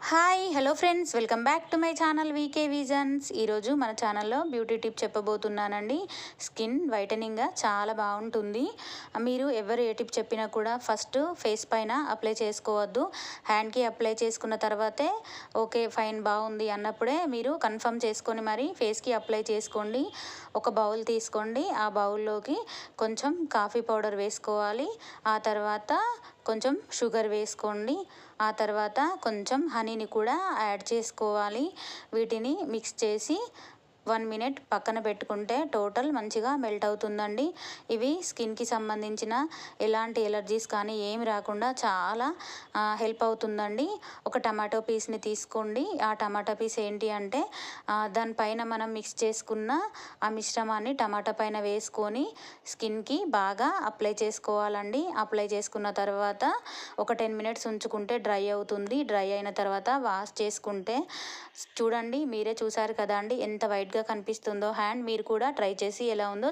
Hi hello friends, welcome back to my channel VK visions. ఈరోజు మన ఛానల్లో beauty tip చెప్పబోతున్నానండి. స్కిన్ వైటనింగ్గా చాలా బాగుంటుంది. మీరు ఎవరు ఏ టిప్ చెప్పినా కూడా ఫస్ట్ ఫేస్ పైన అప్లై చేసుకోవద్దు. హ్యాండ్కి అప్లై చేసుకున్న తర్వాతే ఓకే ఫైన్ బాగుంది అన్నప్పుడే మీరు కన్ఫర్మ్ చేసుకొని మరి ఫేస్కి అప్లై చేసుకోండి. ఒక బౌల్ తీసుకోండి. ఆ బౌల్లోకి కొంచెం కాఫీ పౌడర్ వేసుకోవాలి. ఆ తర్వాత కొంచెం షుగర్ వేసుకోండి. ఆ తర్వాత కొంచెం హనీని కూడా యాడ్ చేసుకోవాలి. వీటిని మిక్స్ చేసి 1 మినిట్ పక్కన పెట్టుకుంటే టోటల్ మంచిగా మెల్ట్ అవుతుందండి. ఇవి స్కిన్కి సంబంధించిన ఎలాంటి ఎలర్జీస్ కానీ ఏమి రాకుండా చాలా హెల్ప్ అవుతుందండి. ఒక టమాటో పీస్ని తీసుకోండి. ఆ టమాటా పీస్ ఏంటి అంటే దానిపైన మనం మిక్స్ చేసుకున్న ఆ మిశ్రమాన్ని టమాటా పైన వేసుకొని స్కిన్కి బాగా అప్లై చేసుకోవాలండి. అప్లై చేసుకున్న తర్వాత ఒక 10 మినిట్స్ ఉంచుకుంటే డ్రై అవుతుంది. డ్రై అయిన తర్వాత వాష్ చేసుకుంటే చూడండి, మీరే చూసారు కదా అండి ఎంత వైట్గా కనిపిస్తుందో హ్యాండ్. మీరు కూడా ట్రై చేసి ఎలా ఉందో